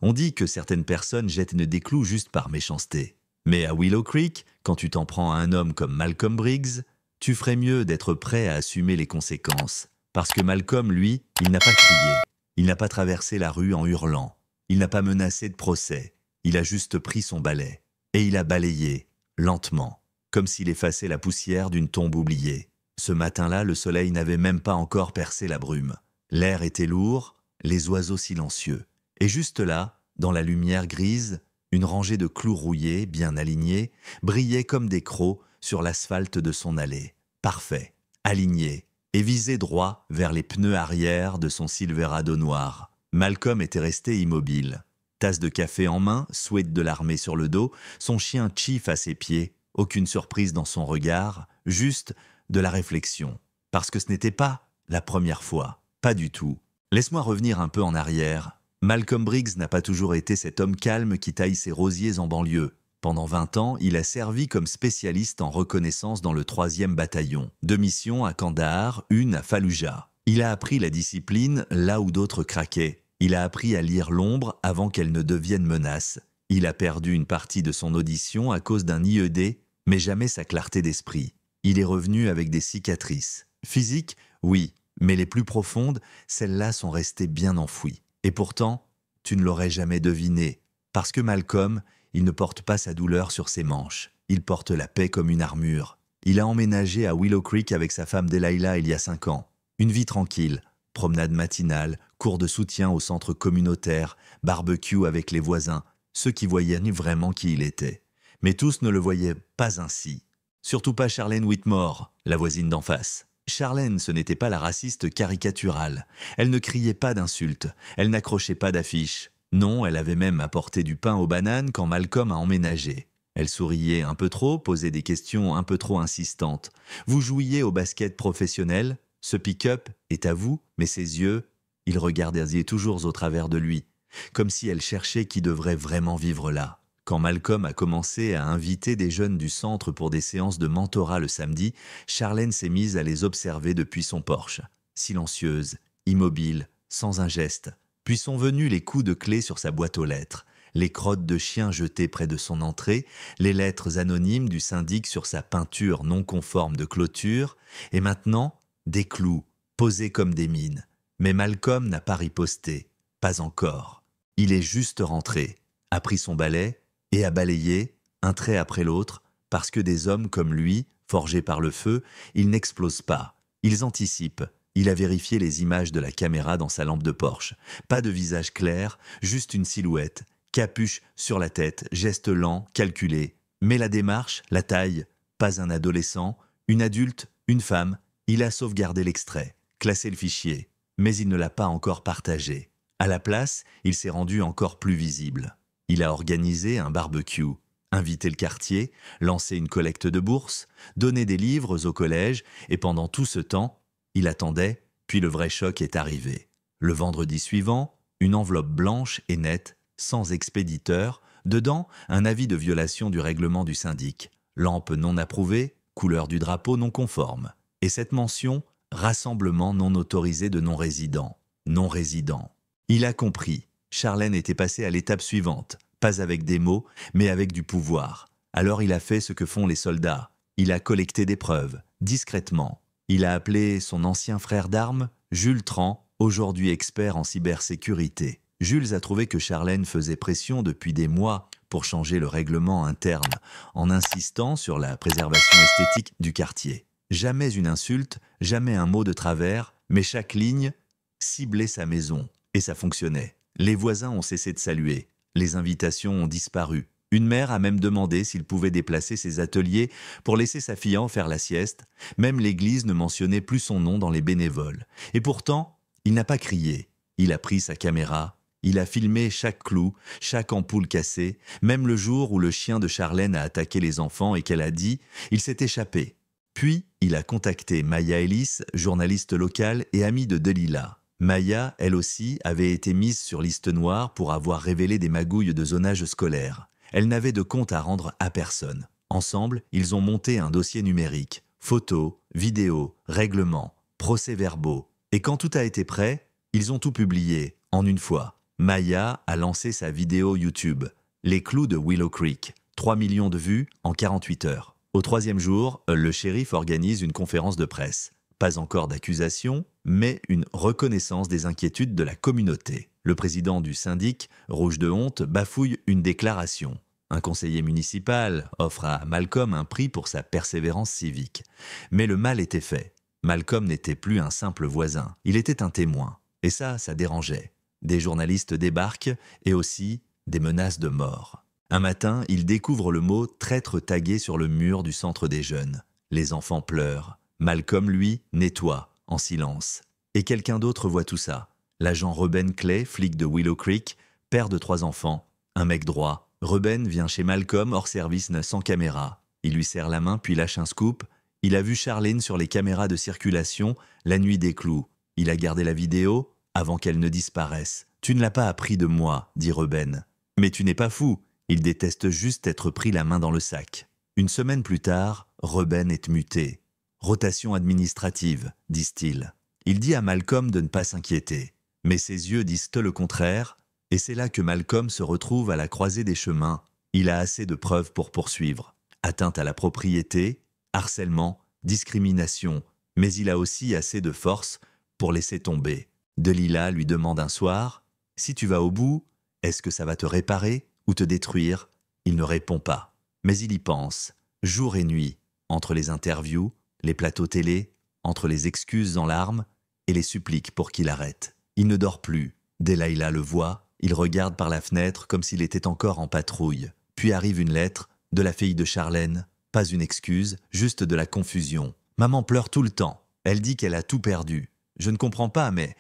On dit que certaines personnes jettent des clous juste par méchanceté. Mais à Willow Creek, quand tu t'en prends à un homme comme Malcolm Briggs, tu ferais mieux d'être prêt à assumer les conséquences. Parce que Malcolm, lui, il n'a pas crié. Il n'a pas traversé la rue en hurlant. Il n'a pas menacé de procès. Il a juste pris son balai. Et il a balayé, lentement, comme s'il effaçait la poussière d'une tombe oubliée. Ce matin-là, le soleil n'avait même pas encore percé la brume. L'air était lourd, les oiseaux silencieux. Et juste là, dans la lumière grise, une rangée de clous rouillés, bien alignés, brillait comme des crocs sur l'asphalte de son allée. Parfait, aligné, et visé droit vers les pneus arrière de son Silverado noir. Malcolm était resté immobile. Tasse de café en main, sweat de l'armée sur le dos, son chien Chief à ses pieds, aucune surprise dans son regard, juste de la réflexion. Parce que ce n'était pas la première fois, pas du tout. Laisse-moi revenir un peu en arrière. Malcolm Briggs n'a pas toujours été cet homme calme qui taille ses rosiers en banlieue. Pendant 20 ans, il a servi comme spécialiste en reconnaissance dans le 3e bataillon. 2 missions à Kandahar, une à Fallujah. Il a appris la discipline là où d'autres craquaient. Il a appris à lire l'ombre avant qu'elle ne devienne menace. Il a perdu une partie de son audition à cause d'un IED, mais jamais sa clarté d'esprit. Il est revenu avec des cicatrices. Physiques, oui, mais les plus profondes, celles-là sont restées bien enfouies. Et pourtant, tu ne l'aurais jamais deviné, parce que Malcolm, il ne porte pas sa douleur sur ses manches. Il porte la paix comme une armure. Il a emménagé à Willow Creek avec sa femme Delilah il y a 5 ans. Une vie tranquille, promenade matinale, cours de soutien au centre communautaire, barbecue avec les voisins, ceux qui voyaient vraiment qui il était. Mais tous ne le voyaient pas ainsi. Surtout pas Charlène Whitmore, la voisine d'en face. Charlène, ce n'était pas la raciste caricaturale. Elle ne criait pas d'insultes, elle n'accrochait pas d'affiches. Non, elle avait même apporté du pain aux bananes quand Malcolm a emménagé. Elle souriait un peu trop, posait des questions un peu trop insistantes. Vous jouiez au basket professionnel? Ce pick-up est à vous, mais ses yeux, ils regardaient toujours au travers de lui, comme si elle cherchait qui devrait vraiment vivre là. Quand Malcolm a commencé à inviter des jeunes du centre pour des séances de mentorat le samedi, Charlène s'est mise à les observer depuis son porche. Silencieuse, immobile, sans un geste. Puis sont venus les coups de clé sur sa boîte aux lettres, les crottes de chien jetées près de son entrée, les lettres anonymes du syndic sur sa peinture non conforme de clôture, et maintenant, des clous, posés comme des mines. Mais Malcolm n'a pas riposté, pas encore. Il est juste rentré, a pris son balai, et a balayé, un trait après l'autre, parce que des hommes comme lui, forgés par le feu, ils n'explosent pas. Ils anticipent. Il a vérifié les images de la caméra dans sa lampe de Porsche. Pas de visage clair, juste une silhouette. Capuche sur la tête, geste lent, calculé. Mais la démarche, la taille, pas un adolescent, une adulte, une femme. Il a sauvegardé l'extrait, classé le fichier. Mais il ne l'a pas encore partagé. À la place, il s'est rendu encore plus visible. Il a organisé un barbecue, invité le quartier, lancé une collecte de bourses, donné des livres au collège, et pendant tout ce temps, il attendait, puis le vrai choc est arrivé. Le vendredi suivant, une enveloppe blanche et nette, sans expéditeur, dedans un avis de violation du règlement du syndic, lampe non approuvée, couleur du drapeau non conforme, et cette mention, rassemblement non autorisé de non-résidents. Non-résidents. Il a compris. Charlène était passée à l'étape suivante, pas avec des mots, mais avec du pouvoir. Alors il a fait ce que font les soldats. Il a collecté des preuves, discrètement. Il a appelé son ancien frère d'armes, Jules Tran, aujourd'hui expert en cybersécurité. Jules a trouvé que Charlène faisait pression depuis des mois pour changer le règlement interne, en insistant sur la préservation esthétique du quartier. Jamais une insulte, jamais un mot de travers, mais chaque ligne ciblait sa maison, et ça fonctionnait. Les voisins ont cessé de saluer. Les invitations ont disparu. Une mère a même demandé s'il pouvait déplacer ses ateliers pour laisser sa fille en faire la sieste. Même l'église ne mentionnait plus son nom dans les bénévoles. Et pourtant, il n'a pas crié. Il a pris sa caméra. Il a filmé chaque clou, chaque ampoule cassée, même le jour où le chien de Charlène a attaqué les enfants et qu'elle a dit « il s'est échappé ». Puis, il a contacté Maya Ellis, journaliste locale et amie de Delilah. Maya, elle aussi, avait été mise sur liste noire pour avoir révélé des magouilles de zonage scolaire. Elle n'avait de compte à rendre à personne. Ensemble, ils ont monté un dossier numérique. Photos, vidéos, règlements, procès-verbaux. Et quand tout a été prêt, ils ont tout publié, en une fois. Maya a lancé sa vidéo YouTube, Les clous de Willow Creek, 3 millions de vues en 48 heures. Au 3e jour, le shérif organise une conférence de presse. Pas encore d'accusation, mais une reconnaissance des inquiétudes de la communauté. Le président du syndic, rouge de honte, bafouille une déclaration. Un conseiller municipal offre à Malcolm un prix pour sa persévérance civique. Mais le mal était fait. Malcolm n'était plus un simple voisin, il était un témoin. Et ça dérangeait. Des journalistes débarquent et aussi des menaces de mort. Un matin, il découvre le mot « traître » tagué sur le mur du centre des jeunes. Les enfants pleurent. Malcolm, lui, nettoie, en silence. Et quelqu'un d'autre voit tout ça. L'agent Reuben Clay, flic de Willow Creek, père de 3 enfants, un mec droit. Reuben vient chez Malcolm hors service sans caméra. Il lui serre la main puis lâche un scoop. Il a vu Charlene sur les caméras de circulation la nuit des clous. Il a gardé la vidéo avant qu'elle ne disparaisse. « Tu ne l'as pas appris de moi, » dit Reuben. « Mais tu n'es pas fou. Il déteste juste être pris la main dans le sac. » Une semaine plus tard, Reuben est muté. Rotation administrative, disent-ils. Il dit à Malcolm de ne pas s'inquiéter. Mais ses yeux disent le contraire, et c'est là que Malcolm se retrouve à la croisée des chemins. Il a assez de preuves pour poursuivre. Atteinte à la propriété, harcèlement, discrimination, mais il a aussi assez de force pour laisser tomber. Delilah lui demande un soir « Si tu vas au bout, est-ce que ça va te réparer ou te détruire ?» Il ne répond pas, mais il y pense, jour et nuit, entre les interviews, les plateaux télé, entre les excuses en larmes et les suppliques pour qu'il arrête. Il ne dort plus. Delilah le voit, il regarde par la fenêtre comme s'il était encore en patrouille. Puis arrive une lettre de la fille de Charlene. Pas une excuse, juste de la confusion. Maman pleure tout le temps. Elle dit qu'elle a tout perdu. Je ne comprends pas, mais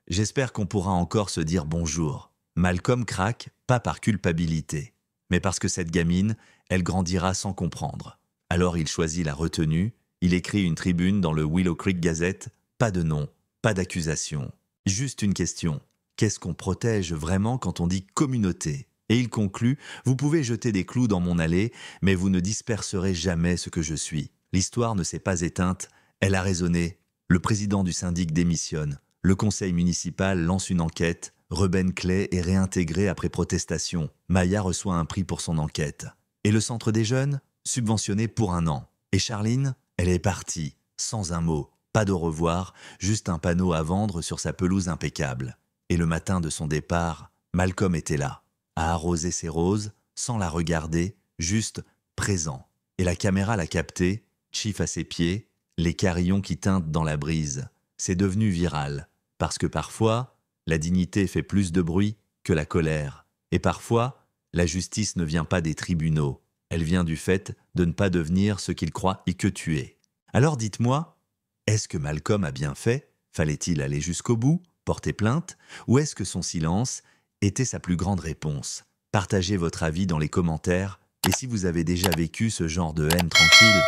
j'espère qu'on pourra encore se dire bonjour. Malcolm craque, pas par culpabilité, mais parce que cette gamine, elle grandira sans comprendre. Alors il choisit la retenue. Il écrit une tribune dans le Willow Creek Gazette. Pas de nom, pas d'accusation. Juste une question. Qu'est-ce qu'on protège vraiment quand on dit communauté ? Et il conclut, vous pouvez jeter des clous dans mon allée, mais vous ne disperserez jamais ce que je suis. L'histoire ne s'est pas éteinte, elle a résonné. Le président du syndic démissionne. Le conseil municipal lance une enquête. Reuben Clay est réintégré après protestation. Maya reçoit un prix pour son enquête. Et le centre des jeunes ? Subventionné pour 1 an. Et Charlene ? Elle est partie, sans un mot. Pas d'au revoir, juste un panneau à vendre sur sa pelouse impeccable. Et le matin de son départ, Malcolm était là, à arroser ses roses, sans la regarder, juste présent. Et la caméra l'a capté, Chief à ses pieds, les carillons qui tintent dans la brise. C'est devenu viral, parce que parfois, la dignité fait plus de bruit que la colère. Et parfois, la justice ne vient pas des tribunaux. Elle vient du fait de ne pas devenir ce qu'il croit et que tu es. Alors dites-moi, est-ce que Malcolm a bien fait ? Fallait-il aller jusqu'au bout, porter plainte ? Ou est-ce que son silence était sa plus grande réponse ? Partagez votre avis dans les commentaires, et si vous avez déjà vécu ce genre de haine tranquille,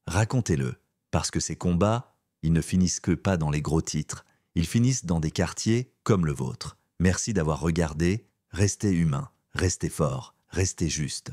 racontez-le. Parce que ces combats, ils ne finissent que pas dans les gros titres, ils finissent dans des quartiers comme le vôtre. Merci d'avoir regardé, restez humain, restez fort, restez juste.